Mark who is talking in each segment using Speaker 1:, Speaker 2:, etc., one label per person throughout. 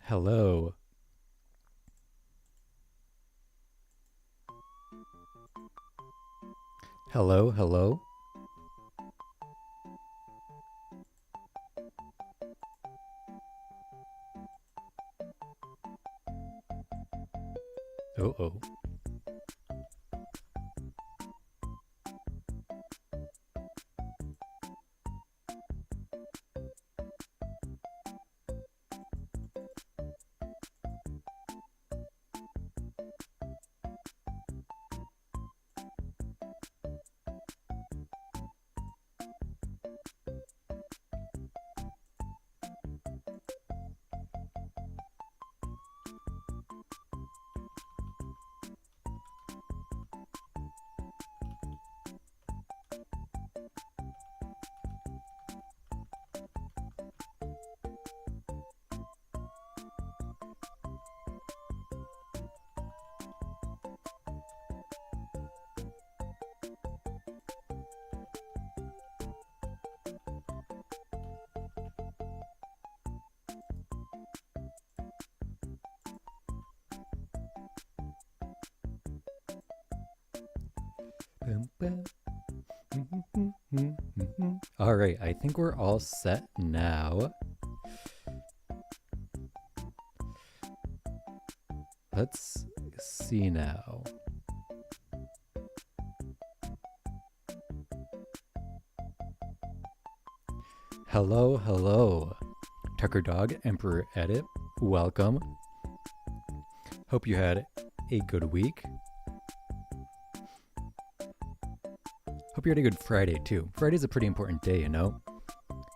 Speaker 1: Hello. Hello, hello. Oh, oh. Boom, boom. All right, I think we're all set now. Let's see now. Hello, hello. Tucker Dog, Emperor Edit, welcome. Hope you had a good week. Hope you had a good Friday too. Friday's a pretty important day, you know?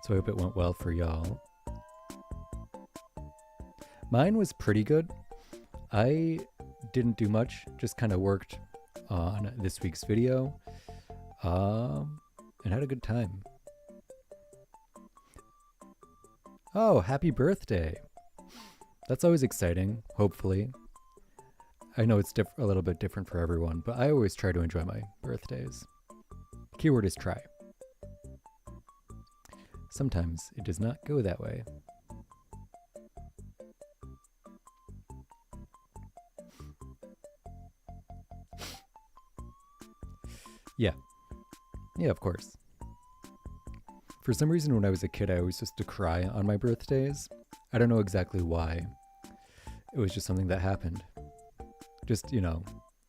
Speaker 1: So I hope it went well for y'all. Mine was pretty good. I didn't do much, just kind of worked on this week's video and had a good time. Oh, happy birthday. That's always exciting, hopefully. I know it's a little bit different for everyone, but I always try to enjoy my birthdays. Keyword is try. Sometimes it does not go that way. Yeah. Yeah, of course. For some reason, when I was a kid, I always used to cry on my birthdays. I don't know exactly why. It was just something that happened. Just, you know,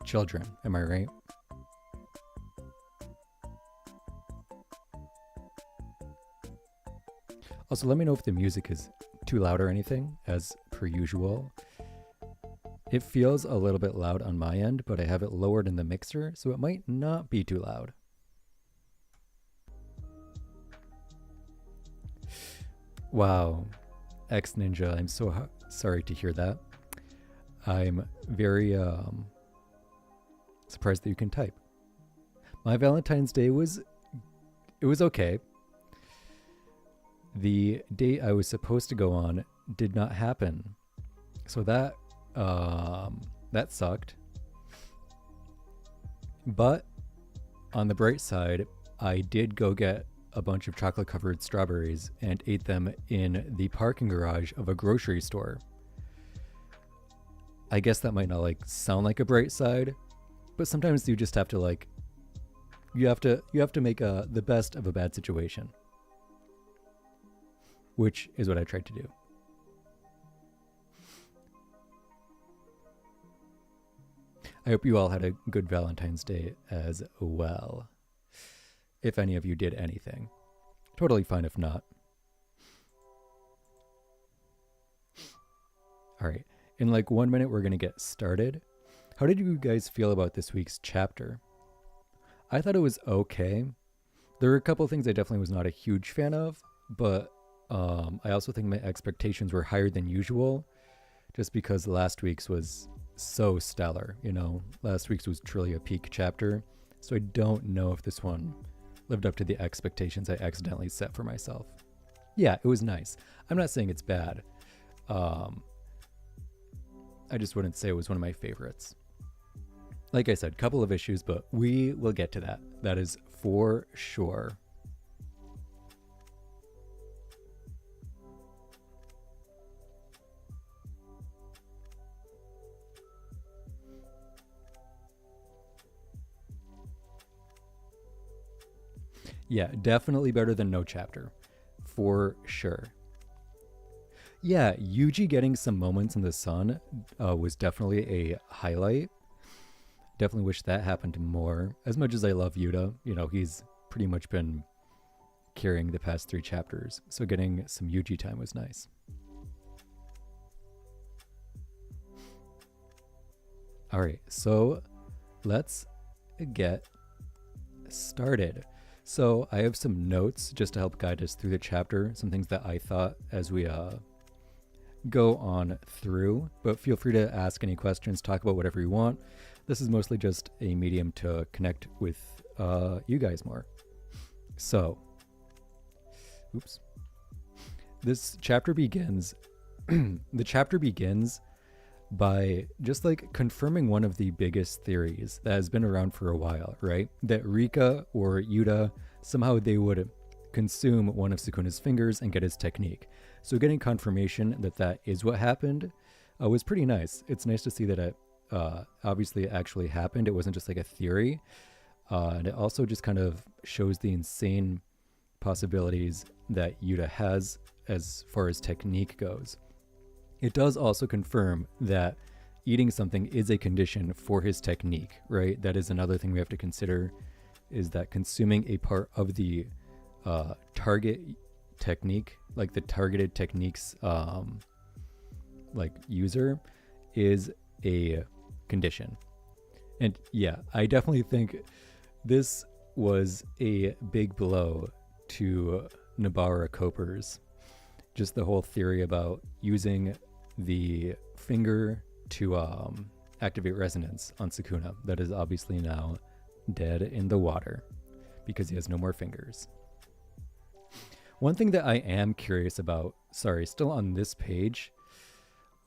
Speaker 1: children, am I right? Also, let me know if the music is too loud or anything, as per usual. It feels a little bit loud on my end, but I have it lowered in the mixer, so it might not be too loud. Wow, X Ninja, I'm so sorry to hear that. I'm very surprised that you can type. My Valentine's Day was okay. The date I was supposed to go on did not happen, so that sucked. But on the bright side, I did go get a bunch of chocolate covered strawberries and ate them in the parking garage of a grocery store. I guess that might not sound like a bright side, but sometimes you just have to you have to make the best of a bad situation, which is what I tried to do. I hope you all had a good Valentine's Day as well. If any of you did anything. Totally fine if not. All right. In 1 minute, we're going to get started. How did you guys feel about this week's chapter? I thought it was okay. There were a couple things I definitely was not a huge fan of, but I also think my expectations were higher than usual, just because last week's was so stellar. You know, last week's was truly a peak chapter, so I don't know if this one lived up to the expectations I accidentally set for myself. Yeah, it was nice. I'm not saying it's bad. I just wouldn't say it was one of my favorites. Like I said, couple of issues, but we will get to that. That is for sure. Yeah, definitely better than no chapter. For sure. Yeah, Yuji getting some moments in the sun was definitely a highlight. Definitely wish that happened more. As much as I love Yuta, he's pretty much been carrying the past 3 chapters. So getting some Yuji time was nice. All right, so let's get started. So I have some notes just to help guide us through the chapter, some things that I thought as we go on through, but feel free to ask any questions, talk about whatever you want. This is mostly just a medium to connect with you guys more. So, this chapter begins, the chapter begins by just like confirming one of the biggest theories that has been around for a while, right? That Rika or Yuta, somehow they would consume one of Sukuna's fingers and get his technique. So getting confirmation that that is what happened was pretty nice. It's nice to see that it obviously actually happened. It wasn't just like a theory. And it also just kind of shows the insane possibilities that Yuta has as far as technique goes. It does also confirm that eating something is a condition for his technique, right? That is another thing we have to consider, is that consuming a part of the target technique, like the targeted techniques like user, is a condition. And yeah, I definitely think this was a big blow to Nabara Copers. Just the whole theory about using the finger to activate resonance on Sukuna. That is obviously now dead in the water because he has no more fingers. One thing that I am curious about, still on this page,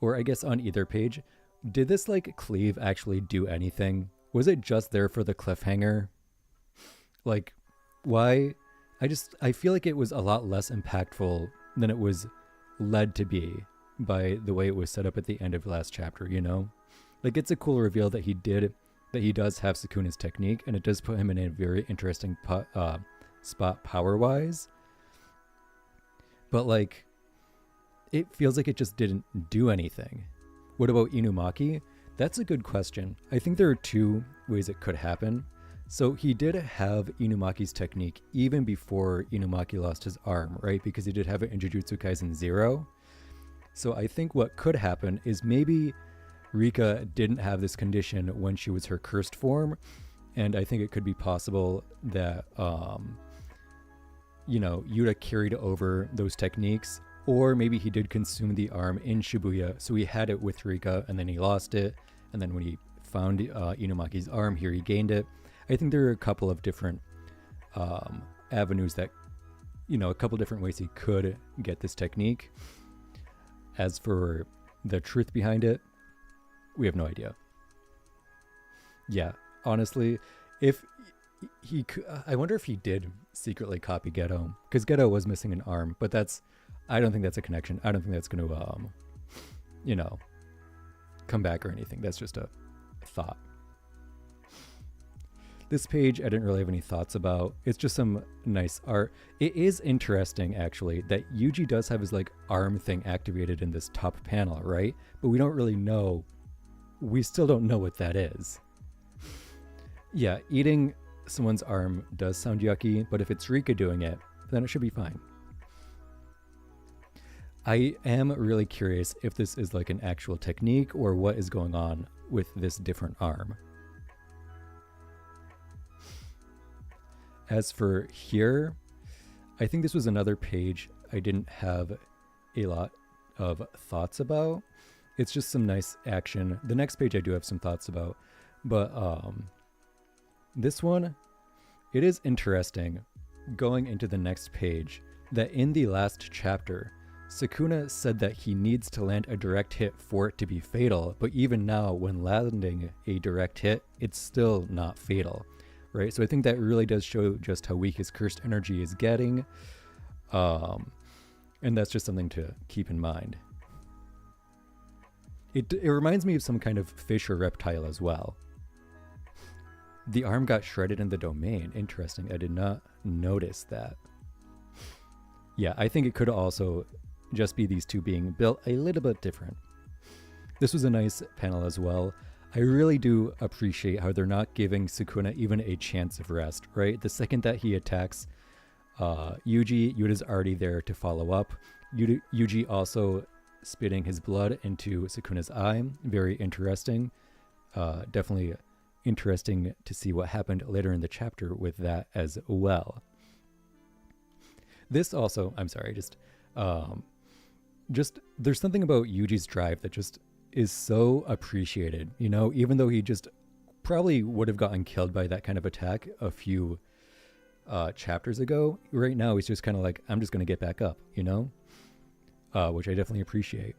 Speaker 1: or I guess on either page, did this like cleave actually do anything? Was it just there for the cliffhanger? Like, why? I feel like it was a lot less impactful than it was led to be by the way it was set up at the end of last chapter, Like, it's a cool reveal that he does have Sukuna's technique, and it does put him in a very interesting spot power-wise. But, like, it feels like it just didn't do anything. What about Inumaki? That's a good question. I think there are 2 ways it could happen. So he did have Inumaki's technique even before Inumaki lost his arm, right? Because he did have it in Jujutsu Kaisen 0. So I think what could happen is maybe Rika didn't have this condition when she was her cursed form. And I think it could be possible that, Yuta carried over those techniques. Or maybe he did consume the arm in Shibuya, so he had it with Rika, and then he lost it. And then when he found Inumaki's arm, he regained it. I think there are a couple of different avenues that, a couple different ways he could get this technique. As for the truth behind it, we have no idea. Yeah, honestly, if he I wonder if he did secretly copy Geto, because Geto was missing an arm, but I don't think that's a connection. I don't think that's going to, come back or anything. That's just a thought. This page, I didn't really have any thoughts about. It's just some nice art. It is interesting, actually, that Yuji does have his, like, arm thing activated in this top panel, right? But we don't really know. We still don't know what that is. Yeah, eating someone's arm does sound yucky, but if it's Rika doing it, then it should be fine. I am really curious if this is like an actual technique or what is going on with this different arm. As for here, I think this was another page I didn't have a lot of thoughts about. It's just some nice action. The next page I do have some thoughts about, but this one, it is interesting going into the next page that in the last chapter, Sukuna said that he needs to land a direct hit for it to be fatal, but even now, when landing a direct hit, it's still not fatal, right? So I think that really does show just how weak his cursed energy is getting, and that's just something to keep in mind. It reminds me of some kind of fish or reptile as well. The arm got shredded in the domain. Interesting. I did not notice that. Yeah, I think it could also just be these two being built a little bit different. This was a nice panel as well. I really do appreciate how they're not giving Sukuna even a chance of rest, right? The second that he attacks Yuji, Yuta's already there to follow up. Yuji also spitting his blood into Sukuna's eye. Very interesting. Definitely interesting to see what happened later in the chapter with that as well. This also, I'm sorry, just there's something about Yuji's drive that just is so appreciated, you know, even though he just probably would have gotten killed by that kind of attack a few chapters ago. Right now he's just kind of like, I'm just going to get back up, you know, which I definitely appreciate.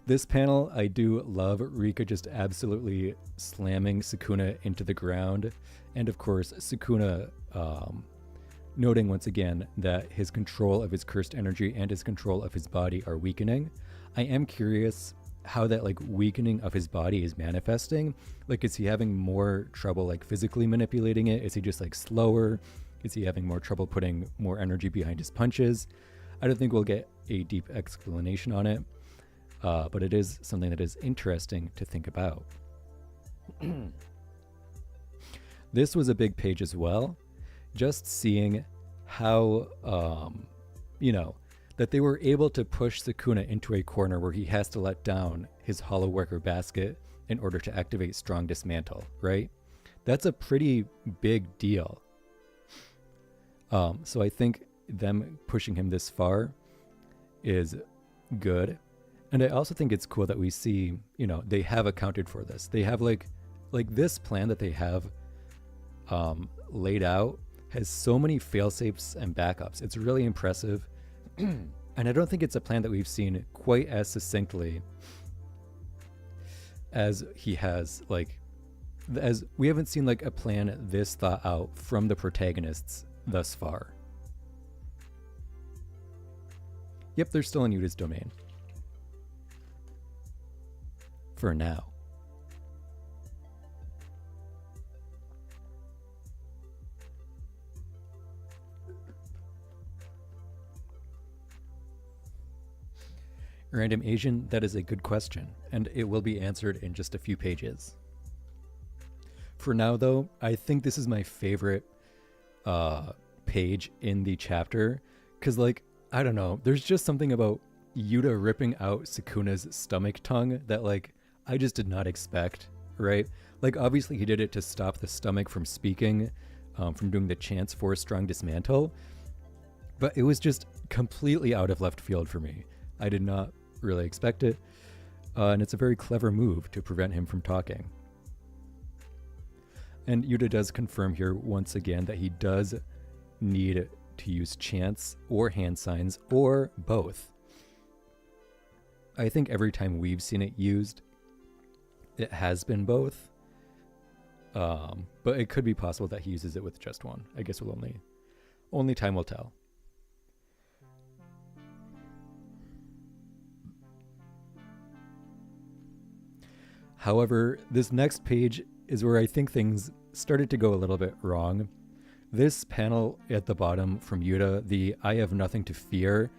Speaker 1: This panel, I do love Rika just absolutely slamming Sukuna into the ground. And of course, Sukuna noting once again that his control of his cursed energy and his control of his body are weakening. I am curious how that like weakening of his body is manifesting. Like, is he having more trouble like physically manipulating it? Is he just like slower? Is he having more trouble putting more energy behind his punches? I don't think we'll get a deep explanation on it, but it is something that is interesting to think about. This was a big page as well. Just seeing how, you know, that they were able to push Sukuna into a corner where he has to let down his hollow worker basket in order to activate strong dismantle, right? That's a pretty big deal. So I think them pushing him this far is good. And I also think it's cool that we see, you know, they have accounted for this. They have like this plan that they have laid out has so many fail-safes and backups. It's really impressive. And I don't think it's a plan that we've seen quite as succinctly as he has, like, as we haven't seen like a plan this thought out from the protagonists thus far. Yep, they're still in Yuta's domain. For now. Random Asian, that is a good question, and it will be answered in just a few pages. For now, though, I think this is my favorite page in the chapter, because, like, I don't know, there's just something about Yuta ripping out Sukuna's stomach tongue that, like, I just did not expect, right? Like, obviously he did it to stop the stomach from speaking, from doing the chants for a strong dismantle, but it was just completely out of left field for me. I did not really expect it, and it's a very clever move to prevent him from talking. And Yuta does confirm here once again that he does need to use chants or hand signs or both. I think every time we've seen it used, it has been both, but it could be possible that he uses it with just one. I guess we'll only time will tell. However, this next page is where I think things started to go a little bit wrong. This panel at the bottom from Yuta, the I have nothing to fear,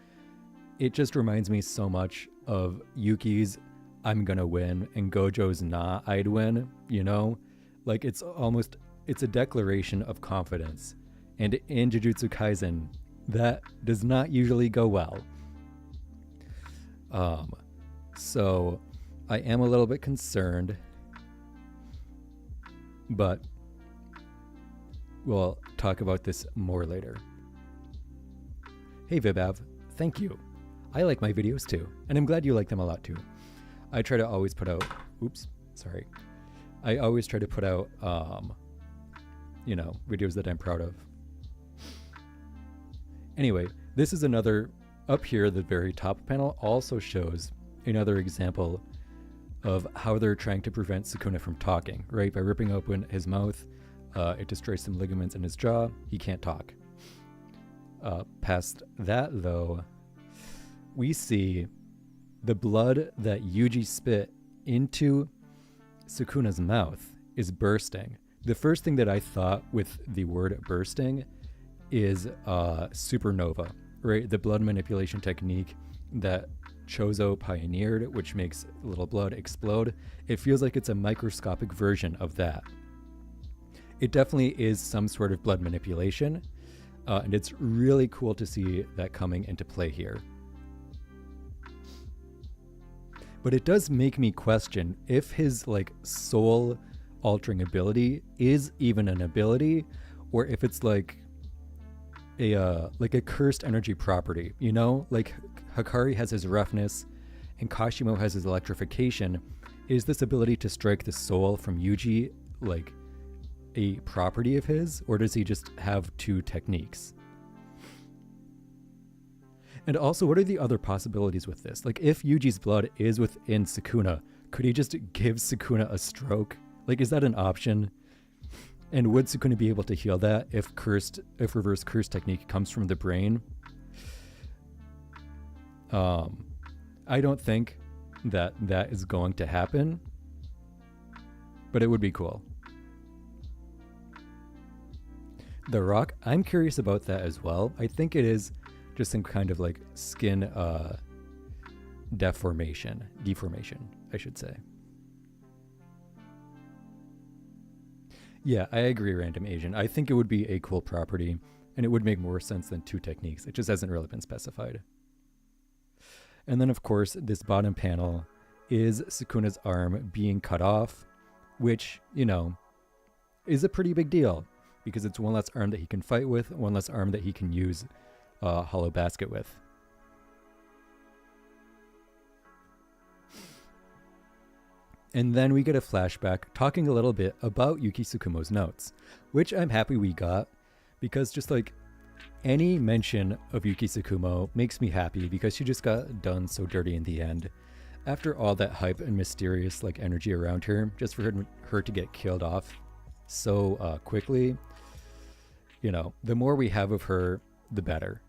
Speaker 1: it just reminds me so much of Yuki's I'm gonna win and Gojo's nah, I'd win, you know? Like, it's a declaration of confidence. And in Jujutsu Kaisen, that does not usually go well. So I am a little bit concerned, but we'll talk about this more later. Hey Vibav, thank you. I like my videos too, and I'm glad you like them a lot too. I try to always put out, I always try to put out, you know, videos that I'm proud of. Anyway, this is another, up here, the very top panel also shows another example of how they're trying to prevent Sukuna from talking, right? By ripping open his mouth, it destroys some ligaments in his jaw. He can't talk. Past that, though, we see the blood that Yuji spit into Sukuna's mouth is bursting. The first thing that I thought with the word bursting is supernova, right? The blood manipulation technique that Chozo pioneered, which makes little blood explode. It feels like it's a microscopic version of that. It definitely is some sort of blood manipulation, and it's really cool to see that coming into play here. But it does make me question if his like soul altering ability is even an ability, or if it's like a cursed energy property, you know? Like Hakari has his roughness and Kashimo has his electrification. Is this ability to strike the soul from Yuji like a property of his, or does he just have two techniques? And also, what are the other possibilities with this? Like, if Yuji's blood is within Sukuna, could he just give Sukuna a stroke? Like, is that an option? And would Sukuna be able to heal that if reverse curse technique comes from the brain? I don't think that is going to happen, but it would be cool. The Rock, I'm curious about that as well. I think it is just some kind of like skin deformation, I should say. Yeah, I agree, Random Asian. I think it would be a cool property, and it would make more sense than two techniques. It just hasn't really been specified. And then, of course, this bottom panel is Sukuna's arm being cut off, which, you know, is a pretty big deal, because it's one less arm that he can fight with, one less arm that he can use Hollow Basket with. And then we get a flashback talking a little bit about Yuki Tsukumo's notes, which I'm happy we got, because just like any mention of Yuki Tsukumo makes me happy, because she just got done so dirty in the end. After all that hype and mysterious like energy around her, just for her to get killed off so quickly, you know, the more we have of her, the better.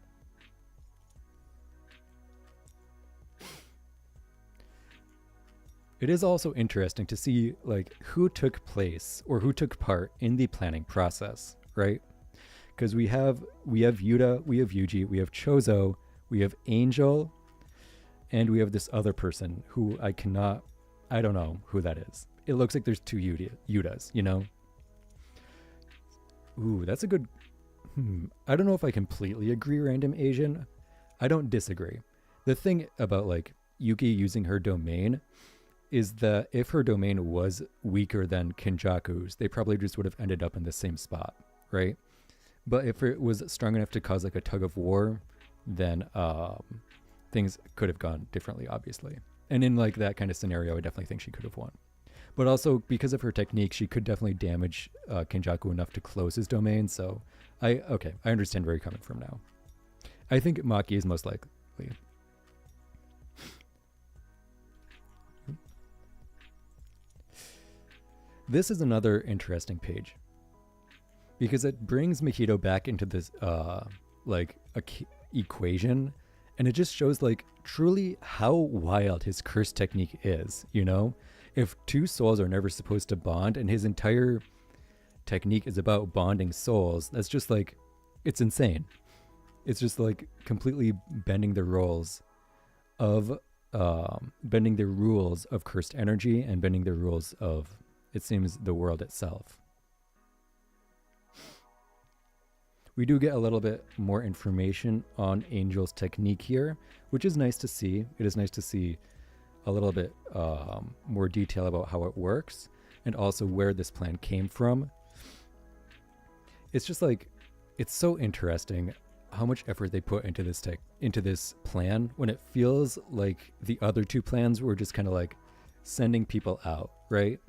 Speaker 1: It is also interesting to see like who took place or who took part in the planning process, right? Because we have Yuta, we have Yuji, we have Chozo, we have Angel, and we have this other person who I don't know who that is. It looks like there's two Yutas, you know? Ooh, that's a good... I don't know if I completely agree, Random Asian. I don't disagree. The thing about like Yuki using her domain is that if her domain was weaker than Kenjaku's, they probably just would have ended up in the same spot, right? But if it was strong enough to cause like a tug of war, then things could have gone differently, obviously. And in like that kind of scenario, I definitely think she could have won. But also because of her technique, she could definitely damage Kenjaku enough to close his domain. So I understand where you're coming from now. I think Maki is most likely. This is another interesting page because it brings Mahito back into this equation, and it just shows like truly how wild his curse technique is, you know? If two souls are never supposed to bond and his entire technique is about bonding souls, that's just like, it's insane. It's just like completely bending the rules of cursed energy and bending the rules of, it seems, the world itself. We do get a little bit more information on Angel's technique here, which is nice to see. It is nice to see a little bit more detail about how it works and also where this plan came from. It's just like, it's so interesting how much effort they put into this plan when it feels like the other two plans were just kind of like sending people out, right?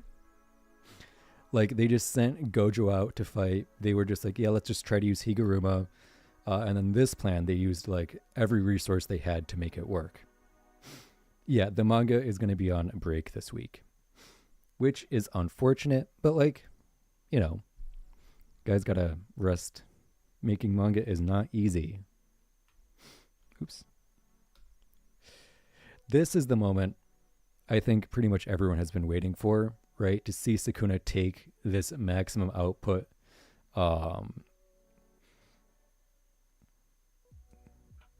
Speaker 1: Like they just sent Gojo out to fight. They were just like, yeah, let's just try to use Higuruma. And then this plan, they used like every resource they had to make it work. Yeah, the manga is going to be on break this week, which is unfortunate, but like, you know, guys gotta rest. Making manga is not easy. Oops. This is the moment I think pretty much everyone has been waiting for. right? To see Sukuna take this maximum output,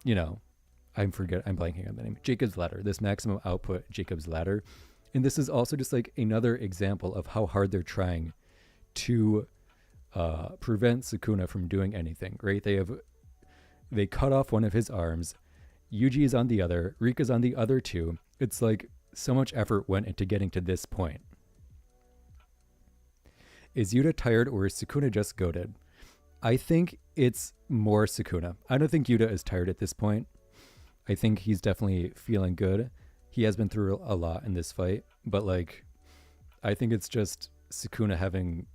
Speaker 1: you know, I'm blanking on the name. Jacob's ladder, this maximum output Jacob's ladder. And this is also just like another example of how hard they're trying to prevent Sukuna from doing anything, right? They cut off one of his arms. Yuji is on the other. Rika's on the other two. It's like so much effort went into getting to this point. Is Yuta tired or is Sukuna just goated? I think it's more Sukuna. I don't think Yuta is tired at this point. I think he's definitely feeling good. He has been through a lot in this fight, but like, I think it's just Sukuna having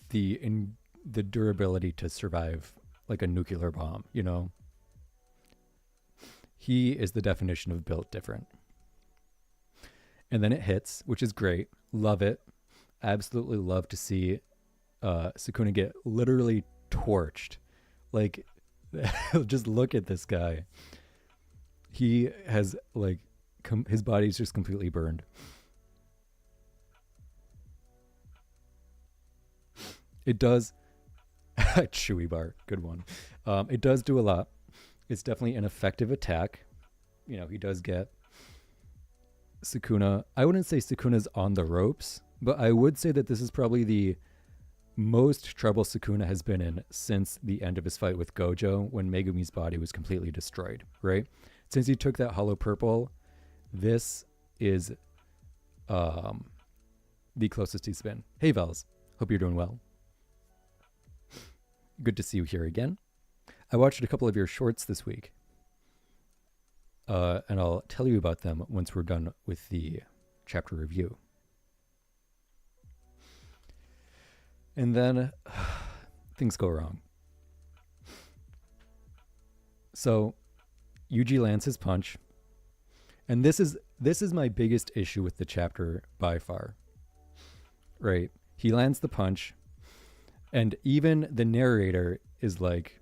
Speaker 1: the durability to survive like a nuclear bomb, you know? He is the definition of built different. And then it hits, which is great. Love it. Absolutely love to see Sukuna get literally torched. Like, just look at this guy. He has like his body's just completely burned. It does chewy bar, good one. It does do a lot. It's definitely an effective attack. You know, he does get Sukuna. I wouldn't say Sukuna's on the ropes, but I would say that this is probably the most trouble Sukuna has been in since the end of his fight with Gojo, when Megumi's body was completely destroyed, right? Since he took that hollow purple, this is the closest he's been. Hey, Vels. Hope you're doing well. Good to see you here again. I watched a couple of your shorts this week, and I'll tell you about them once we're done with the chapter review. And then things go wrong. So Yuji lands his punch, and this is my biggest issue with the chapter by far. Right? He lands the punch, and even the narrator is like,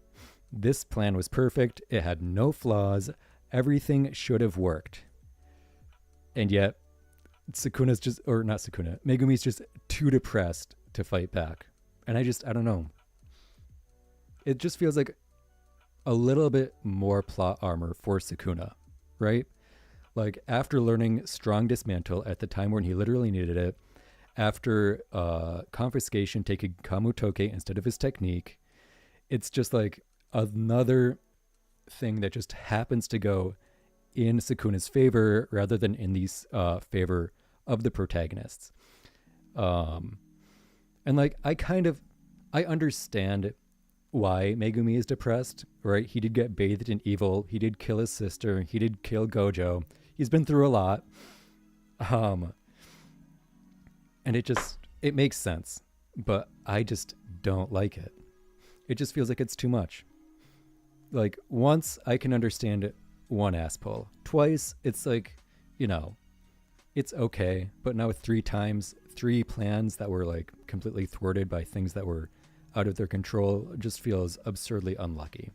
Speaker 1: this plan was perfect. It had no flaws. Everything should have worked. And yet, Sukuna's just, or not Sukuna, Megumi's just too depressed to fight back. And I don't know. It just feels like a little bit more plot armor for Sukuna, right? Like, after learning strong dismantle at the time when he literally needed it, after confiscation taking Kamutoke instead of his technique, it's just like another thing that just happens to go in Sukuna's favor rather than in the favor of the protagonists. And like, I understand why Megumi is depressed, right? He did get bathed in evil. He did kill his sister. He did kill Gojo. He's been through a lot. And it makes sense, but I just don't like it. It just feels like it's too much. Like, once I can understand one ass pull. Twice, it's like, you know, it's okay. But now 3 times, 3 plans that were like completely thwarted by things that were out of their control, just feels absurdly unlucky.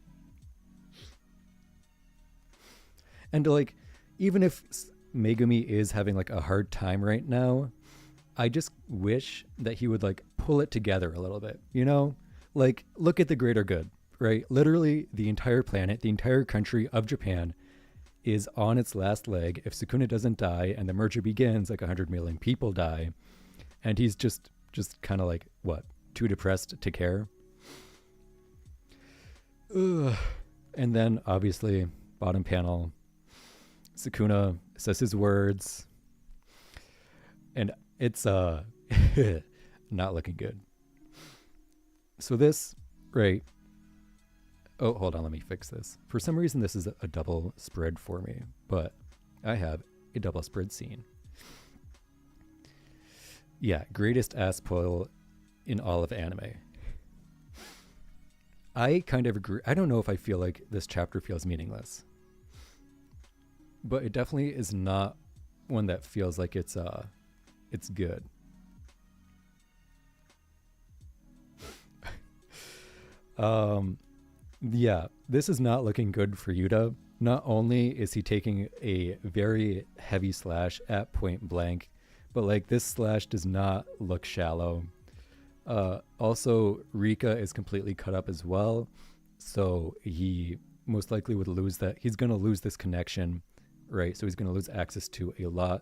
Speaker 1: And like, even if Megumi is having like a hard time right now, I just wish that he would like pull it together a little bit, you know? Like, look at the greater good, right? Literally the entire planet, the entire country of Japan is on its last leg. If Sukuna doesn't die and the merger begins, like 100 million people die. And he's just kind of like, what, too depressed to care? Ugh. And then obviously, bottom panel, Sukuna says his words. And it's not looking good. So this, right. Oh, hold on, let me fix this. For some reason, this is a double spread for me, but I have a double spread scene. Yeah, greatest ass pull in all of anime. I kind of agree. I don't know if I feel like this chapter feels meaningless, but it definitely is not one that feels like it's good. Yeah, this is not looking good for Yuta. Not only is he taking a very heavy slash at point blank, but like this slash does not look shallow. Also, Rika is completely cut up as well, so he most likely would lose that. He's going to lose this connection, right? So he's going to lose access to a lot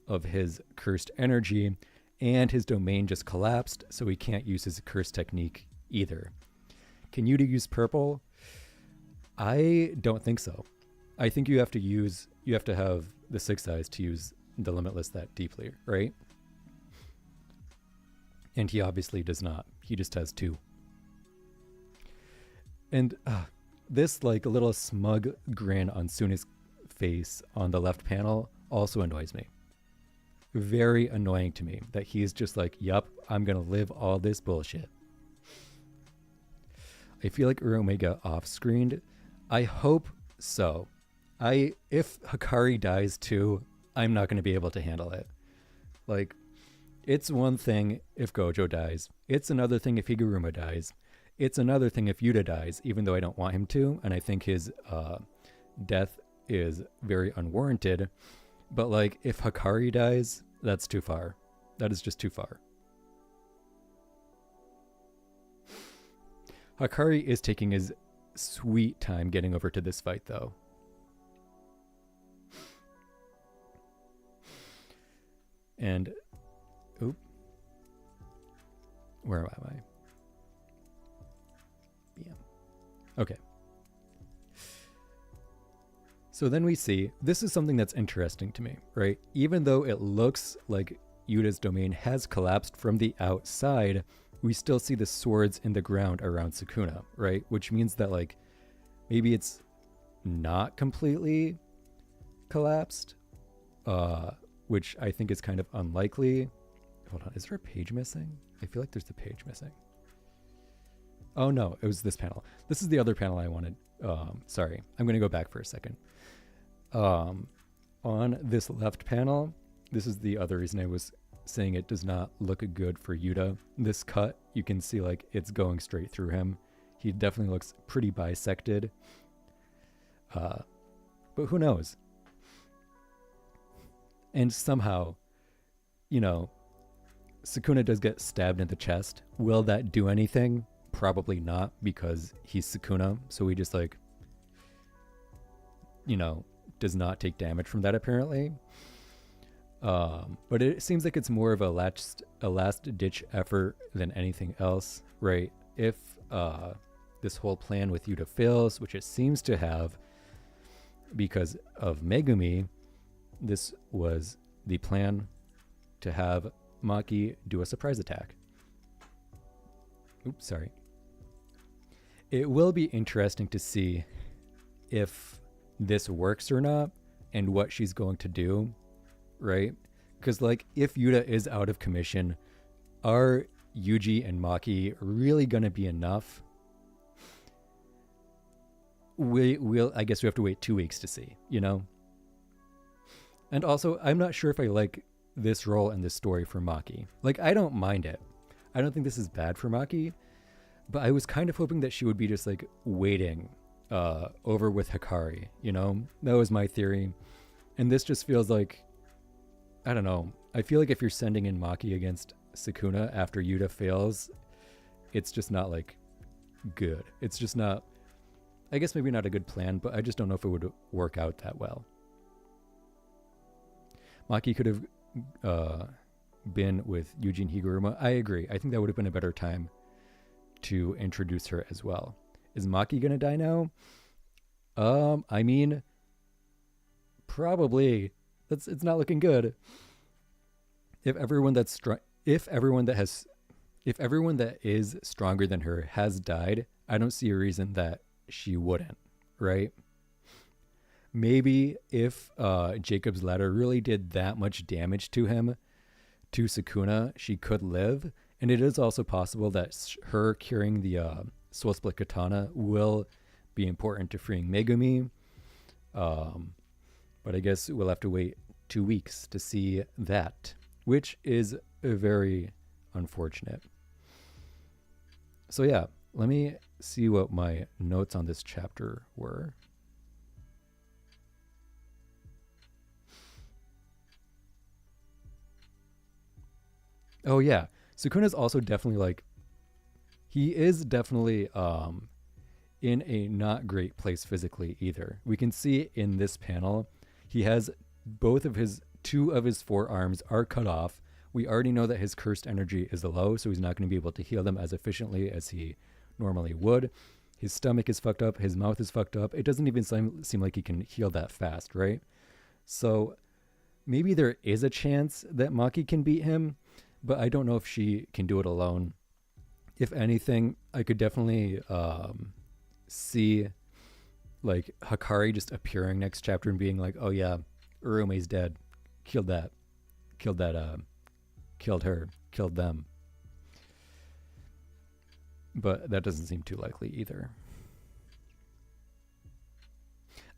Speaker 1: of his cursed energy, and his domain just collapsed, so he can't use his curse technique either. Can Yuta use purple? I don't think so. I think you have to have the 6 eyes to use the Limitless that deeply, right? And he obviously does not. He just has 2. And this like a little smug grin on Suna's face on the left panel also annoys me. Very annoying to me that he's just like, yup, I'm gonna live all this bullshit. I feel like Urome got off-screened. I hope so. If Hikari dies too, I'm not gonna be able to handle it. Like, it's one thing if Gojo dies. It's another thing if Higuruma dies. It's another thing if Yuta dies, even though I don't want him to, and I think his death is very unwarranted. But like, if Hikari dies, that's too far. That is just too far. Hikari is taking his sweet time getting over to this fight, though. And, oop. Where am I? Yeah. Okay. So then we see, this is something that's interesting to me, right? Even though it looks like Yuta's domain has collapsed from the outside, we still see the swords in the ground around Sukuna, right? Which means that like, maybe it's not completely collapsed, which I think is kind of unlikely. Hold on, is there a page missing? I feel like there's a page missing. Oh no, it was this panel. This is the other panel I wanted. Sorry, I'm going to go back for a second. On this left panel, this is the other reason I was saying it does not look good for Yuta. This cut, you can see like it's going straight through him. He definitely looks pretty bisected. But who knows? And somehow, you know, Sukuna does get stabbed in the chest. Will that do anything? Probably not, because he's Sukuna, so he just like, you know, does not take damage from that apparently. But it seems like it's more of a last ditch effort than anything else, right? If this whole plan with Yuta fails, which it seems to have because of Megumi, this was the plan to have Maki do a surprise attack. Oops, sorry. It will be interesting to see if this works or not and what she's going to do, right? Because like, if Yuta is out of commission, are Yuji and Maki really going to be enough? I guess we have to wait 2 weeks to see, you know? And also, I'm not sure if I like this role and this story for Maki. Like, I don't mind it. I don't think this is bad for Maki, but I was kind of hoping that she would be just like waiting over with Hikari, you know? That was my theory. And this just feels like, I don't know. I feel like if you're sending in Maki against Sukuna after Yuta fails, it's just not like good. It's just not, I guess maybe not a good plan, but I just don't know if it would work out that well. Maki could have been with Yuji and Higuruma. I agree. I think that would have been a better time to introduce her as well. Is Maki gonna die now? I mean, probably. It's not looking good. If everyone that is stronger than her has died, I don't see a reason that she wouldn't, right? Maybe if Jacob's ladder really did that much damage to him, to Sukuna, she could live. And it is also possible that her curing the Soul Split Katana will be important to freeing Megumi. But I guess we'll have to wait 2 weeks to see that, which is very unfortunate. So yeah, let me see what my notes on this chapter were. Oh yeah, Sukuna's also definitely like he is definitely in a not great place physically either. We can see in this panel he has both of his two of his forearms are cut off. We already know that his cursed energy is low, so he's not going to be able to heal them as efficiently as he normally would. His stomach is fucked up. His mouth is fucked up. It doesn't even seem like he can heal that fast, right? So maybe there is a chance that Maki can beat him, but I don't know if she can do it alone. If anything, I could definitely see like Hakari just appearing next chapter and being like, "Oh yeah, Urume's dead. Killed that. Killed that. Killed her. Killed them." But that doesn't seem too likely either.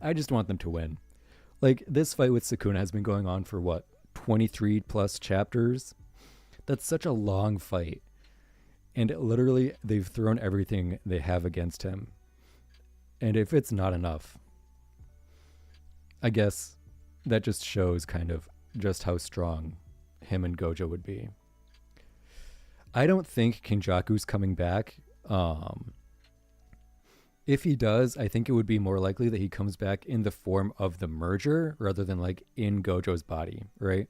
Speaker 1: I just want them to win. Like this fight with Sukuna has been going on for what 23 plus chapters. That's such a long fight, and literally they've thrown everything they have against him. And if it's not enough, I guess that just shows kind of just how strong him and Gojo would be. I don't think Kinjaku's coming back. If he does, I think it would be more likely that he comes back in the form of the merger rather than like in Gojo's body, right?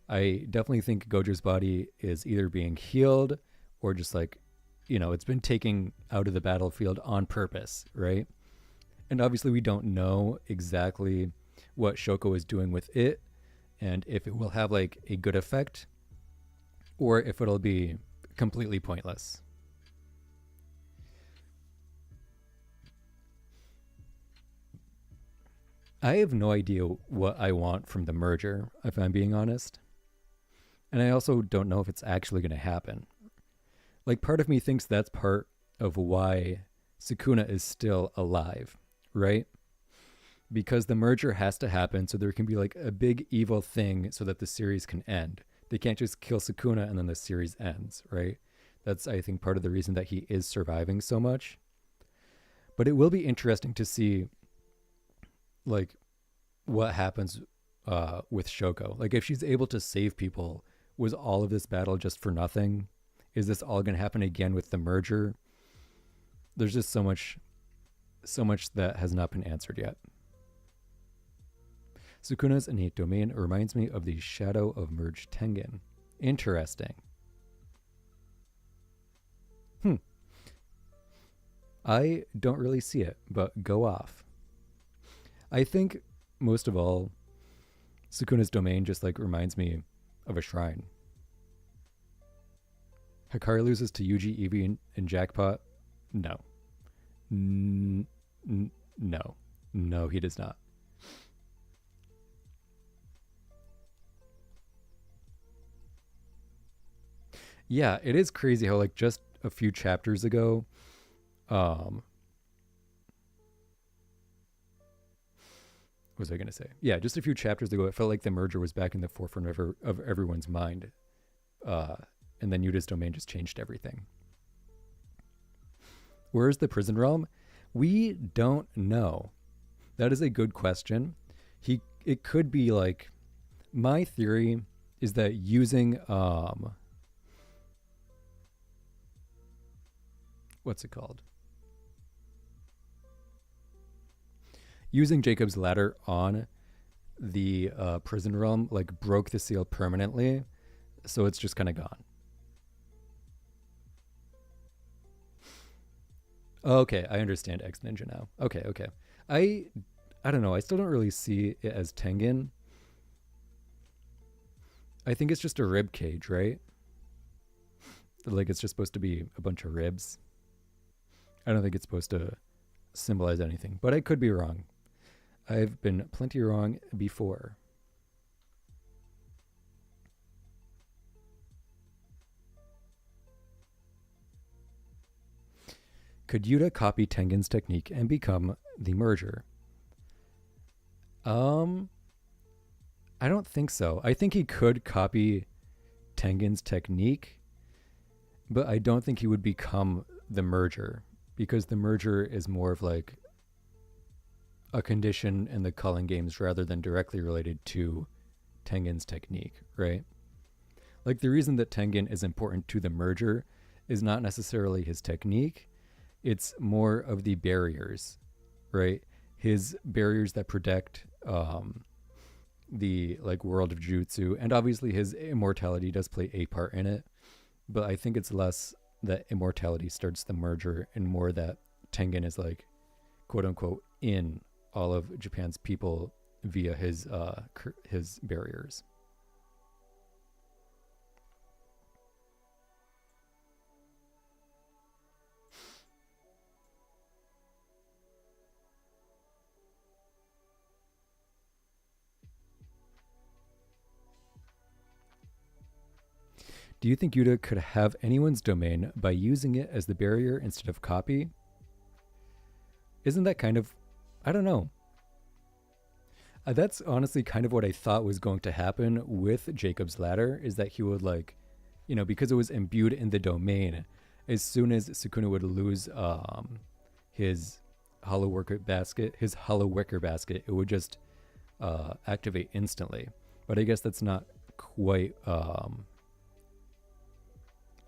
Speaker 1: I definitely think Gojo's body is either being healed or just like, it's been taken out of the battlefield on purpose, right? And obviously we don't know exactly what Shoko is doing with it and if it will have like a good effect or if it'll be completely pointless. I have no idea what I want from the merger, if I'm being honest. And I also don't know if it's actually going to happen. Like, part of me thinks that's part of why Sukuna is still alive, right? Because the merger has to happen so there can be like a big evil thing so that the series can end. They can't just kill Sukuna and then the series ends, right? That's, I think, part of the reason that he is surviving so much. But it will be interesting to see like what happens with Shoko. Like if she's able to save people, was all of this battle just for nothing? Is this all going to happen again with the merger? There's just so much that has not been answered yet. Sukuna's innate domain reminds me of the shadow of merged Tengen. Interesting. I don't really see it, but go off. I think most of all, Sukuna's domain just like reminds me of a shrine. Hikari loses to Yuji, Eevee, and Jackpot. No. No. No, he does not. Yeah, it is crazy how like just a few chapters ago, what was I going to say? Yeah, just a few chapters ago, it felt like the merger was back in the forefront of everyone's mind. And then Yuta's domain just changed everything. Where's the prison realm? We don't know. That is a good question. It could be like, my theory is that using, what's it called? Using Jacob's ladder on the prison realm like broke the seal permanently, so it's just kind of gone. Okay, I understand X Ninja now. Okay. I don't know. I still don't really see it as Tengen. I think it's just a rib cage, right? Like it's just supposed to be a bunch of ribs. I don't think it's supposed to symbolize anything, but I could be wrong. I've been plenty wrong before. Could Yuta copy Tengen's technique and become the merger? I don't think so. I think he could copy Tengen's technique, but I don't think he would become the merger because the merger is more of like a condition in the Culling games rather than directly related to Tengen's technique, right? Like the reason that Tengen is important to the merger is not necessarily his technique, it's more of the barriers, right? His barriers that protect the like world of Jujutsu, and obviously his immortality does play a part in it. But I think it's less that immortality starts the merger and more that Tengen is like quote unquote in all of Japan's people via his barriers. Do you think Yuta could have anyone's domain by using it as the barrier instead of copy? Isn't that kind of, I don't know. That's honestly kind of what I thought was going to happen with Jacob's Ladder, is that he would like, because it was imbued in the domain, as soon as Sukuna would lose his hollow wicker basket, it would just activate instantly. But I guess that's not quite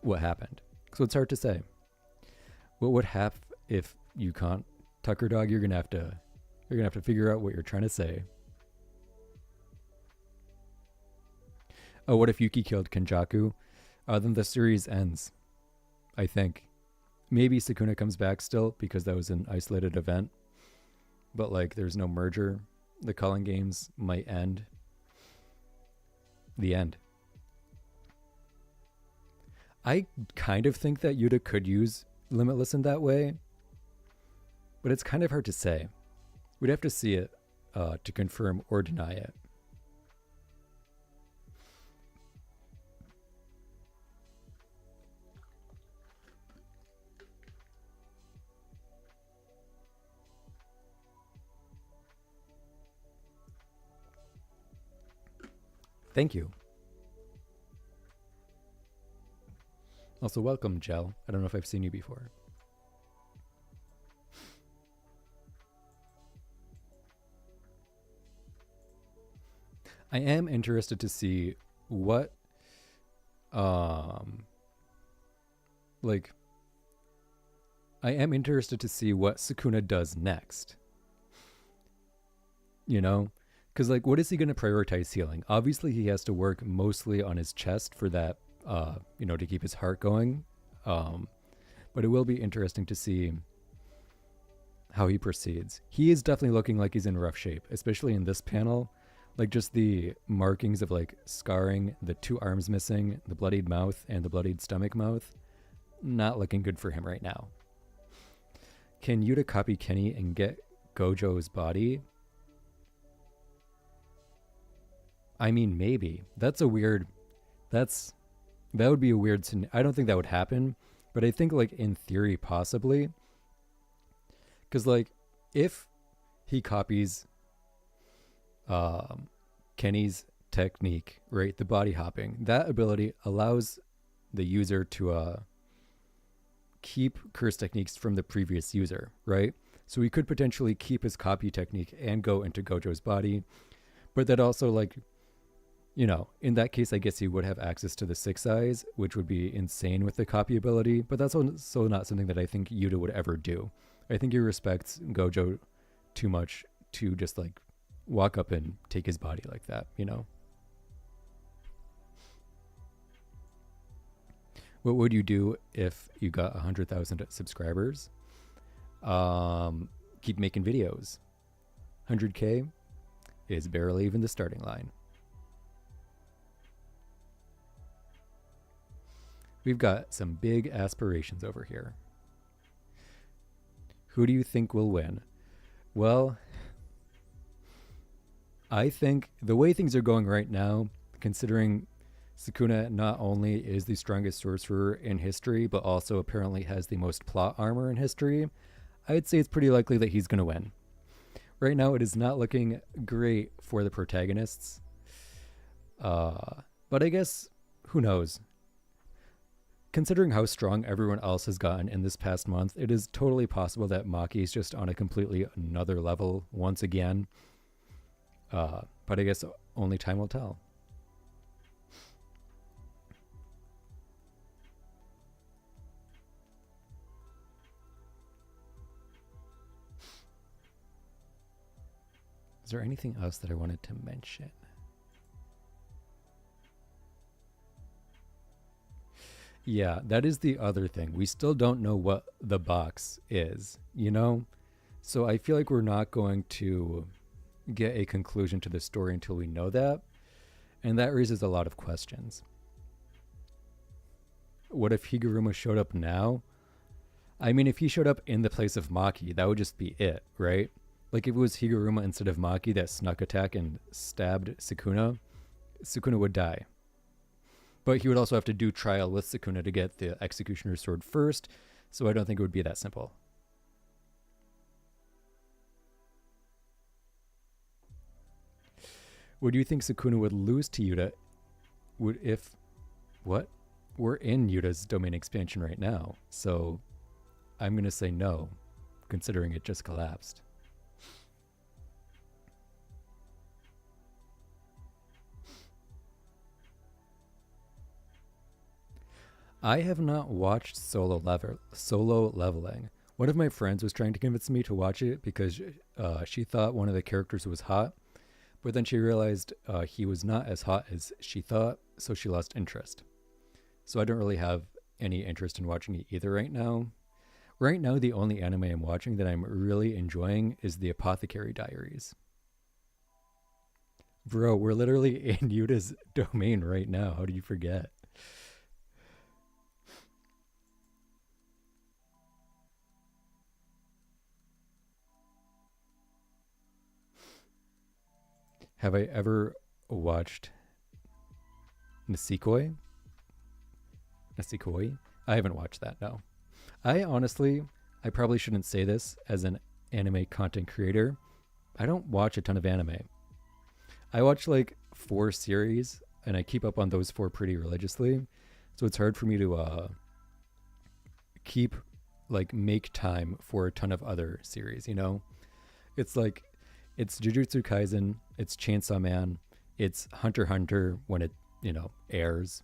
Speaker 1: what happened. So it's hard to say. What would happen if you can't Tucker Dog? You're gonna have to figure out what you're trying to say. Oh, what if Yuki killed Kenjaku? Then the series ends, I think. Maybe Sukuna comes back still because that was an isolated event. But like there's no merger. The calling games might end. The end. I kind of think that Yuta could use Limitless in that way, but it's kind of hard to say. We'd have to see it to confirm or deny it. Thank you. Also, welcome, Gel. I don't know if I've seen you before. I am interested to see what, Sukuna does next. Because, like, what is he going to prioritize healing? Obviously, he has to work mostly on his chest for that, to keep his heart going. But it will be interesting to see how he proceeds. He is definitely looking like he's in rough shape, especially in this panel. Like, just the markings of, like, scarring, the 2 arms missing, the bloodied mouth, and the bloodied stomach mouth. Not looking good for him right now. Can Yuta copy Kenny and get Gojo's body? I mean, maybe. That would be a weird, I don't think that would happen, but I think, like, in theory, possibly. Because, like, if he copies Kenny's technique, right, the body hopping, that ability allows the user to keep curse techniques from the previous user, right? So he could potentially keep his copy technique and go into Gojo's body, but that also, like, in that case, I guess he would have access to the 6 eyes, which would be insane with the copy ability, but that's also not something that I think Yuta would ever do. I think he respects Gojo too much to just, like, walk up and take his body like that, What would you do if you got 100,000 subscribers? Keep making videos. 100K is barely even the starting line. We've got some big aspirations over here. Who do you think will win? Well, I think the way things are going right now, considering Sukuna not only is the strongest sorcerer in history, but also apparently has the most plot armor in history, I'd say it's pretty likely that he's going to win. Right now, it is not looking great for the protagonists. But I guess, who knows? Considering how strong everyone else has gotten in this past month, it is totally possible that Maki is just on a completely another level once again. But I guess only time will tell. Is there anything else that I wanted to mention? Yeah, that is the other thing. We still don't know what the box is, you know? So I feel like we're not going to get a conclusion to the story until we know that. And that raises a lot of questions. What if Higuruma showed up now? I mean, if he showed up in the place of Maki, that would just be it, right? Like if it was Higuruma instead of Maki that snuck attack and stabbed Sukuna, Sukuna would die. But he would also have to do trial with Sukuna to get the Executioner's Sword first, so I don't think it would be that simple. Would you think Sukuna would lose to Yuta? Would if what? We're in Yuta's domain expansion right now, so I'm going to say no, considering it just collapsed. I have not watched Solo Leveling. One of my friends was trying to convince me to watch it because she thought one of the characters was hot, but then she realized he was not as hot as she thought, so she lost interest. So I don't really have any interest in watching it either right now. Right now, the only anime I'm watching that I'm really enjoying is the Apothecary Diaries. Bro, we're literally in Yuta's domain right now. How do you forget? Have I ever watched Nisekoi? Nisekoi? I haven't watched that, no. I probably shouldn't say this as an anime content creator. I don't watch a ton of anime. I watch like 4 series, and I keep up on those 4 pretty religiously. So it's hard for me to make time for a ton of other series, you know? It's like, it's Jujutsu Kaisen, it's Chainsaw Man, it's Hunter x Hunter when it, airs.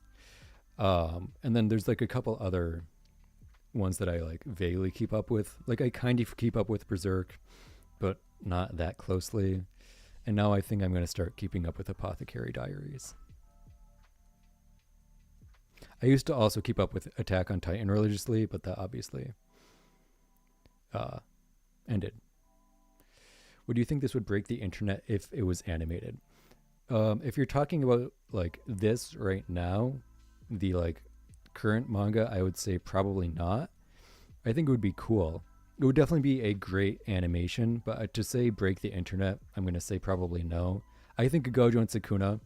Speaker 1: And then there's like a couple other ones that I like vaguely keep up with. Like I kind of keep up with Berserk, but not that closely. And now I think I'm going to start keeping up with Apothecary Diaries. I used to also keep up with Attack on Titan religiously, but that obviously ended. Would you think this would break the internet if it was animated? If you're talking about like this right now, the like current manga, I would say probably not. I think it would be cool. It would definitely be a great animation, but to say break the internet, I'm going to say probably no. I think Gojo and Sukuna,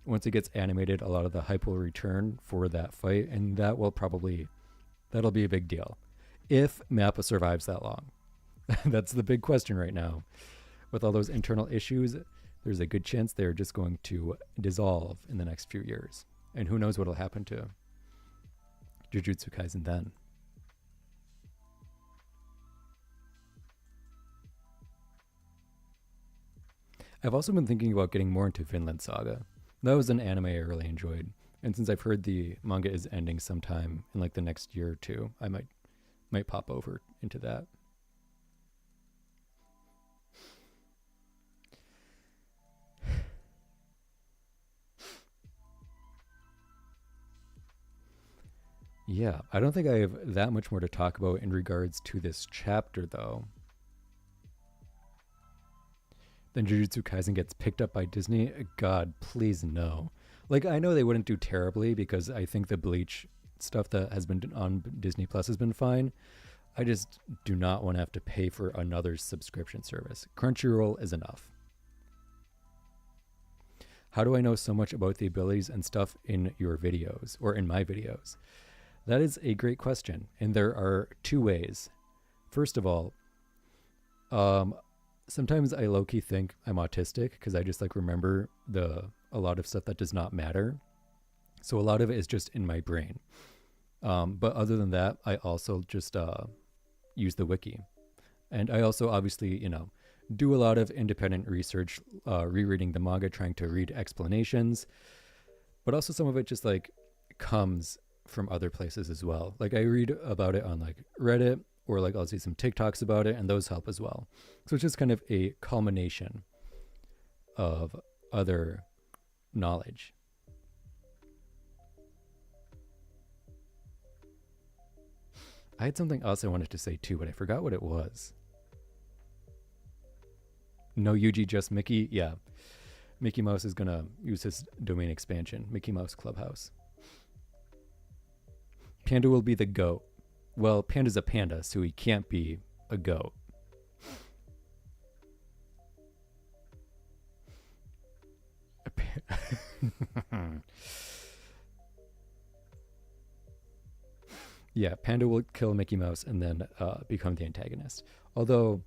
Speaker 1: once it gets animated, a lot of the hype will return for that fight, and that'll be a big deal. If Mappa survives that long. That's the big question right now. With all those internal issues, there's a good chance they're just going to dissolve in the next few years. And who knows what will happen to Jujutsu Kaisen then. I've also been thinking about getting more into Vinland Saga. That was an anime I really enjoyed. And since I've heard the manga is ending sometime in like the next year or two, I might pop over into that. Yeah, I don't think I have that much more to talk about in regards to this chapter, though. Then Jujutsu Kaisen gets picked up by Disney. God, please no. Like, I know they wouldn't do terribly because I think the Bleach stuff that has been on Disney Plus has been fine. I just do not want to have to pay for another subscription service. Crunchyroll is enough. How do I know so much about the abilities and stuff in your videos or in my videos? That is a great question, and there are 2 ways. First of all, sometimes I low-key think I'm autistic because I just like remember a lot of stuff that does not matter. So a lot of it is just in my brain. But other than that, I also just use the wiki. And I also obviously, do a lot of independent research, rereading the manga, trying to read explanations. But also some of it just like comes from other places as well. Like I read about it on like Reddit, or like I'll see some TikToks about it, and those help as well. So it's just kind of a culmination. of other knowledge. I had something else I wanted to say too, but I forgot what it was. No Yuji, just Mickey. Yeah. Mickey Mouse is going to use his domain expansion. Mickey Mouse Clubhouse. Panda will be the goat. Well, Panda's a panda, so he can't be a goat. Yeah, Panda will kill Mickey Mouse and then become the antagonist. Although,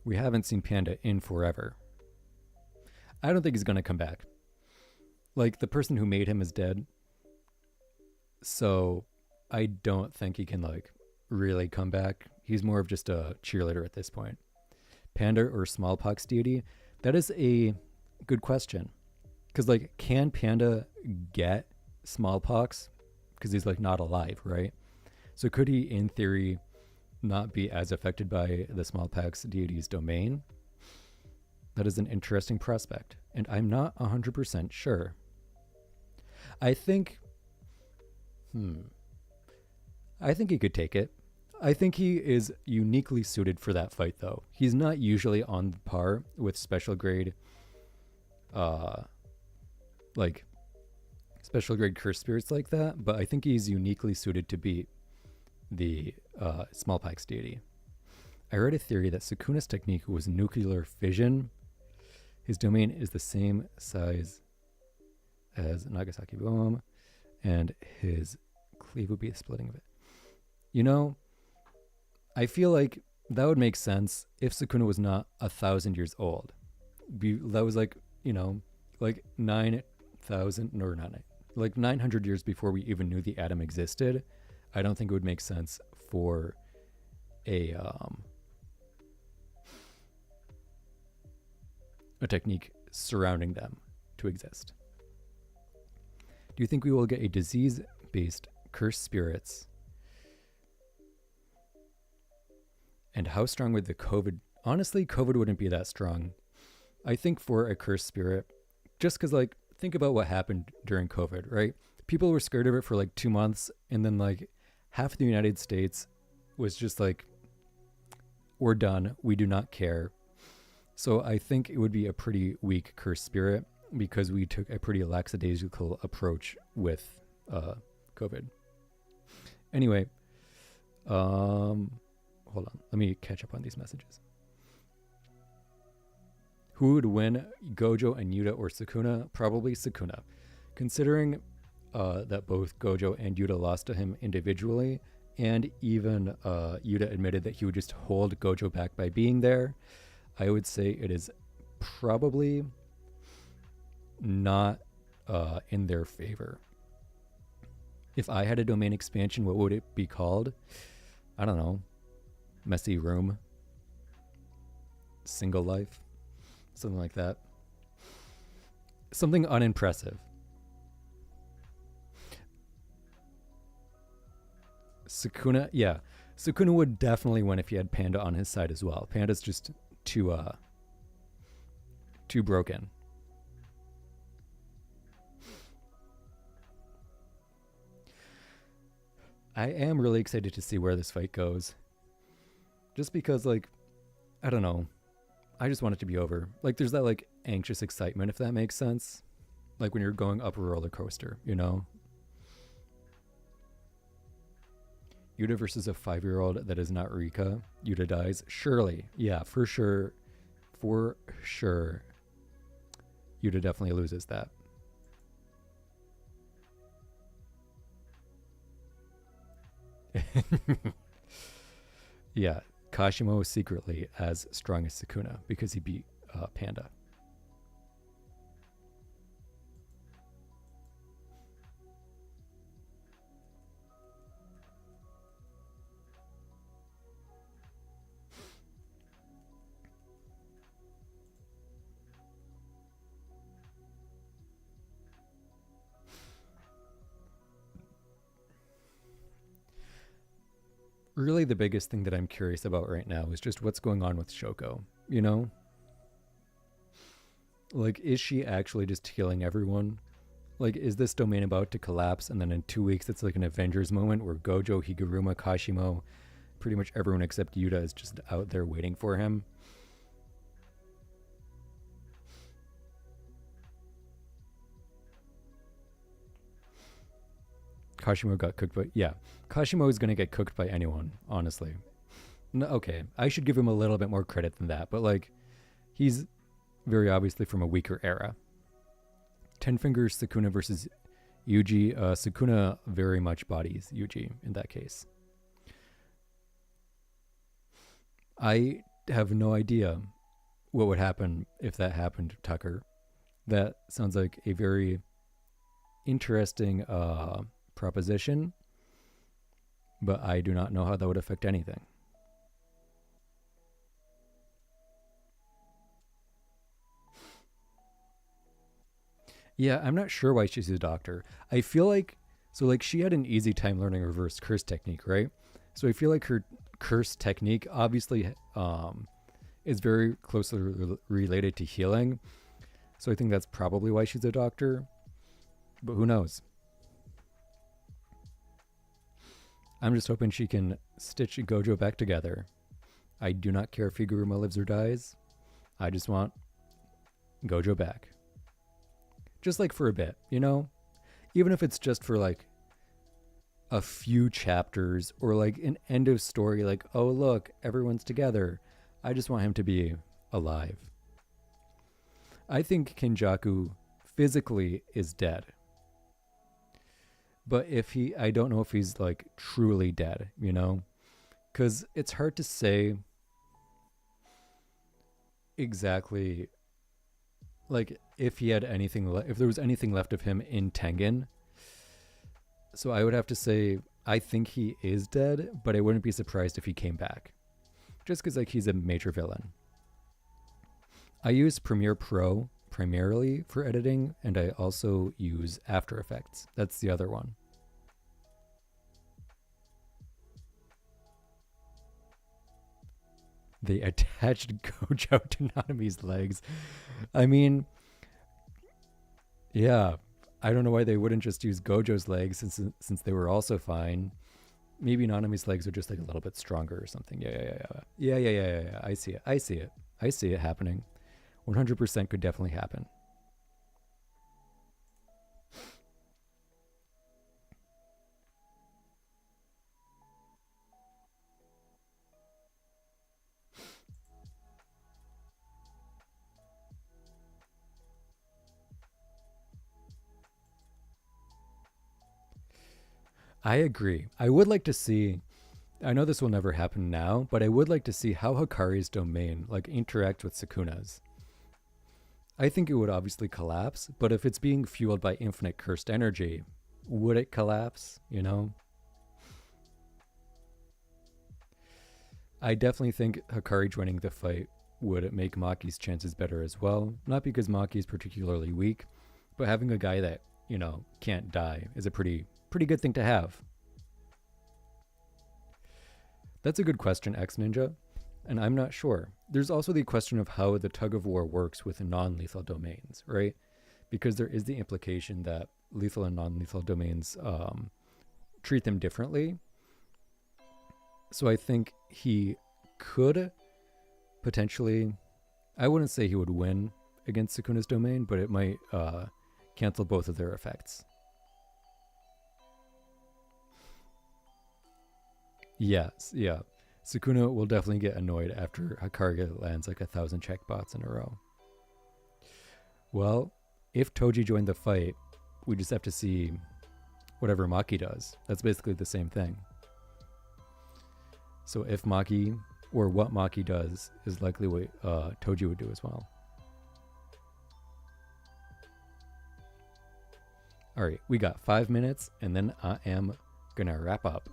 Speaker 1: we haven't seen Panda in forever. I don't think he's going to come back. Like, the person who made him is dead. So I don't think he can, like, really come back. He's more of just a cheerleader at this point. Panda or smallpox deity? That is a good question. Because, like, can Panda get smallpox? Because he's, like, not alive, right? So could he, in theory, not be as affected by the smallpox deity's domain? That is an interesting prospect. And I'm not 100% sure. I think he could take it. I think he is uniquely suited for that fight, though. He's not usually on par with special grade cursed spirits like that, but I think he's uniquely suited to beat the smallpox deity. I read a theory that Sukuna's technique was nuclear fission. His domain is the same size as Nagasaki bomb, and his cleave would be a splitting of it. You know, I feel like that would make sense if Sukuna was not 1,000 years old. That was like 9,000, or not, like 900 years before we even knew the atom existed. I don't think it would make sense for a technique surrounding them to exist. Do you think we will get a disease-based cursed spirits? And how strong would the COVID... Honestly, COVID wouldn't be that strong. I think for a cursed spirit, just because, like, think about what happened during COVID, right? People were scared of it for, like, 2 months, and then, like, half the United States was just like, we're done. We do not care. So I think it would be a pretty weak cursed spirit because we took a pretty lackadaisical approach with COVID. Anyway, hold on. Let me catch up on these messages. Who would win, Gojo and Yuta or Sukuna? Probably Sukuna. Considering that both Gojo and Yuta lost to him individually, and even Yuta admitted that he would just hold Gojo back by being there, I would say it is probably not in their favor. If I had a domain expansion, what would it be called? I don't know. Messy Room. Single Life. Something like that. Something unimpressive. Sukuna, yeah. Sukuna would definitely win if he had Panda on his side as well. Panda's just too broken. I am really excited to see where this fight goes. Just because, like, I don't know. I just want it to be over. Like, there's that, like, anxious excitement, if that makes sense. Like when you're going up a roller coaster, you know? Yuta versus a 5-year-old that is not Rika. Yuta dies. Surely. Yeah, for sure. For sure. Yuta definitely loses that. Yeah, Kashimo is secretly as strong as Sukuna because he beat Panda. really the biggest thing that I'm curious about right now is just what's going on with Shoko. You know, like, is she actually just healing everyone? Like, is this domain about to collapse and then in 2 weeks it's like an Avengers moment where Gojo, Higuruma, Kashimo, pretty much everyone except Yuta is just out there waiting for him? Kashimo got cooked by, yeah, Kashimo is going to get cooked by anyone, honestly. No, okay, I should give him a little bit more credit than that, but like, he's very obviously from a weaker era. Ten Fingers Sukuna versus Yuji. Sukuna very much bodies Yuji in that case. I have no idea what would happen if that happened to Tucker. That sounds like a very interesting proposition, but I do not know how that would affect anything. Yeah, I'm not sure why she's a doctor. I feel like, so like she had an easy time learning reverse curse technique, right? So I feel like her curse technique obviously is very closely related to healing. So I think that's probably why she's a doctor. But who knows? I'm just hoping she can stitch Gojo back together. I do not care if Higuruma lives or dies. I just want Gojo back. Just like for a bit, you know? Even if it's just for like a few chapters or like an end of story, like, oh, look, everyone's together. I just want him to be alive. I think Kenjaku physically is dead. But I don't know if he's like truly dead, you know? Because it's hard to say exactly, like, if he had anything, if there was anything left of him in Tengen. So I would have to say, I think he is dead, but I wouldn't be surprised if he came back. Just because, like, he's a major villain. I use Premiere Pro primarily for editing, and I also use After Effects. That's the other one. They attached Gojo to Nanami's legs. I mean, yeah, I don't know why they wouldn't just use Gojo's legs since they were also fine. Maybe Nanami's legs are just like a little bit stronger or something. Yeah. I see it. I see it happening. 100% could definitely happen. I agree. I would like to see, I know this will never happen now, but I would like to see how Hakari's domain like interact with Sukuna's. I think it would obviously collapse, but if it's being fueled by infinite cursed energy, would it collapse, you know? I definitely think Hakari joining the fight would make Maki's chances better as well. Not because Maki is particularly weak, but having a guy that, you know, can't die is a pretty good thing to have. That's a good question, X Ninja, and I'm not sure. There's also the question of how the tug of war works with non-lethal domains, right? Because there is the implication that lethal and non-lethal domains treat them differently. So I think he could potentially, I wouldn't say he would win against Sukuna's domain, but it might cancel both of their effects. Yes, yeah. Sukuna will definitely get annoyed after Hakari lands like 1,000 checkbots in a row. Well, if Toji joined the fight, we just have to see whatever Maki does. That's basically the same thing. So if Maki, or what Maki does, is likely what Toji would do as well. All right, we got 5 minutes, and then I am gonna wrap up.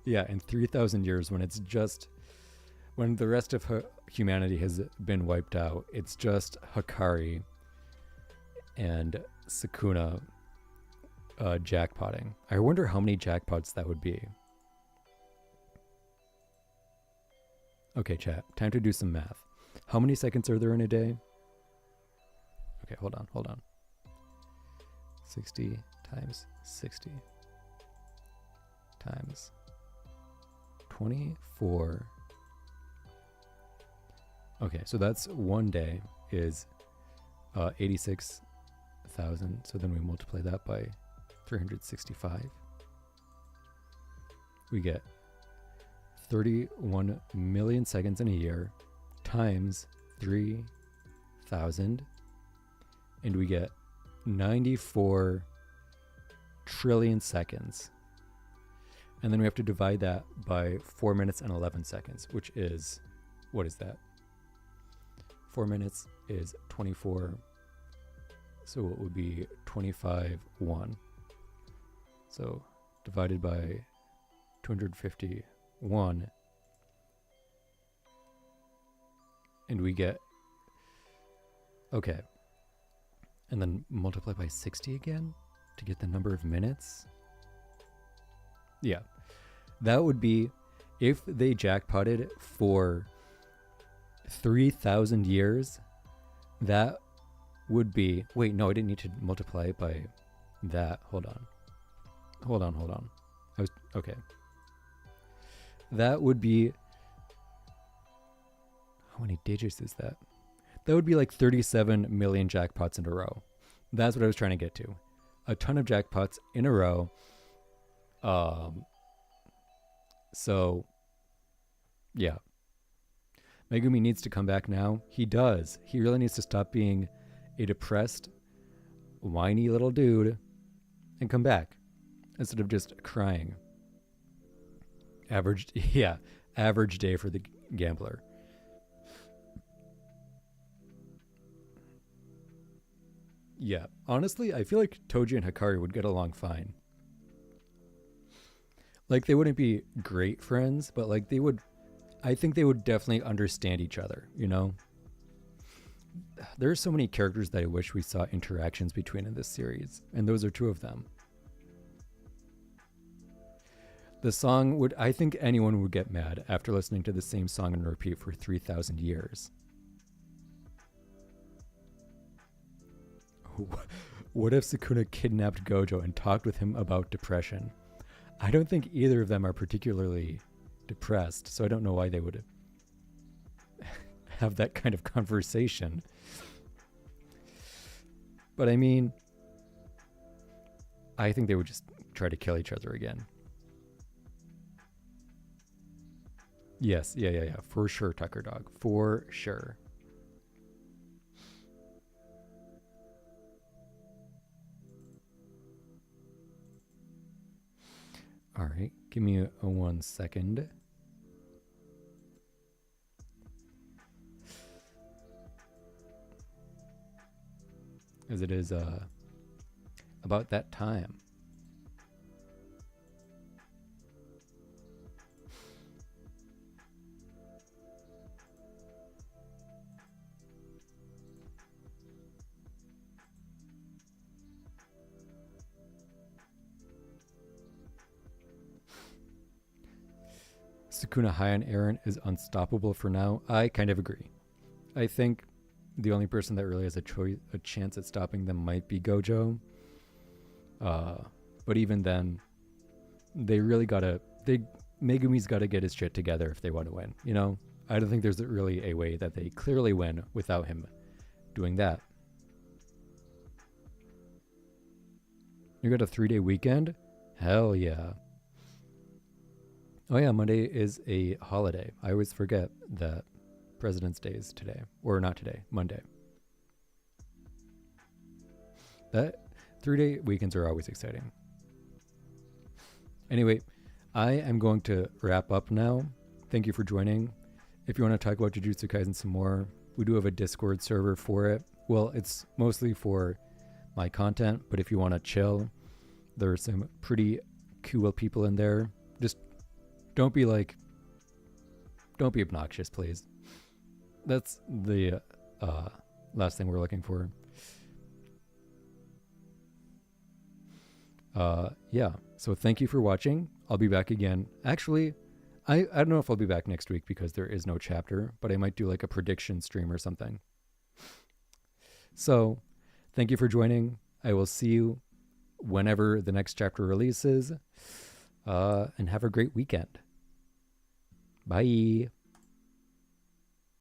Speaker 1: Yeah, in 3,000 years, when the rest of humanity has been wiped out, it's just Hikari and Sukuna jackpotting. I wonder how many jackpots that would be. Okay, chat, time to do some math. How many seconds are there in a day? Okay, hold on. 60 times 60 times 24. Okay, so that's one day is 86,000. So then we multiply that by 365. We get 31 million seconds in a year times 3,000. And we get 94 trillion seconds. And then we have to divide that by 4 minutes and 11 seconds, which is, what is that? 4 minutes is 24. So it would be 25.1. So divided by 251. And we get, okay. And then multiply by 60 again to get the number of minutes. Yeah. That would be, if they jackpotted for 3,000 years, that would be, wait, no, I didn't need to multiply it by that. Hold on. Okay. That would be, how many digits is that? That would be like 37 million jackpots in a row. That's what I was trying to get to. A ton of jackpots in a row. So, yeah. Megumi needs to come back now. He does. He really needs to stop being a depressed, whiny little dude and come back instead of just crying. Average day for the gambler. Yeah, honestly, I feel like Toji and Hikari would get along fine. Like, they wouldn't be great friends, but like I think they would definitely understand each other, you know? There are so many characters that I wish we saw interactions between in this series, and those are two of them. The song I think anyone would get mad after listening to the same song on repeat for 3,000 years. What if Sukuna kidnapped Gojo and talked with him about depression? I don't think either of them are particularly depressed, so I don't know why they would have that kind of conversation. But I mean, I think they would just try to kill each other again. Yes, yeah. For sure, Tucker Dog. For sure. All right, give me a 1 second. As it is about that time. Sukuna high on Eren is unstoppable for now. I kind of agree. I think the only person that really has a chance at stopping them might be Gojo. But even then, Megumi's gotta get his shit together if they want to win. You know, I don't think there's really a way that they clearly win without him doing that. You got a 3-day weekend? Hell yeah. Oh yeah, Monday is a holiday. I always forget that President's Day is today. Or not today, Monday. That 3-day weekends are always exciting. Anyway, I am going to wrap up now. Thank you for joining. If you want to talk about Jujutsu Kaisen some more, we do have a Discord server for it. Well, it's mostly for my content, but if you want to chill, there are some pretty cool people in there. Just Don't be like, don't be obnoxious, please. That's the last thing we're looking for. Yeah. So thank you for watching. I'll be back again. Actually, I don't know if I'll be back next week because there is no chapter, but I might do like a prediction stream or something. So thank you for joining. I will see you whenever the next chapter releases. And have a great weekend. Bye.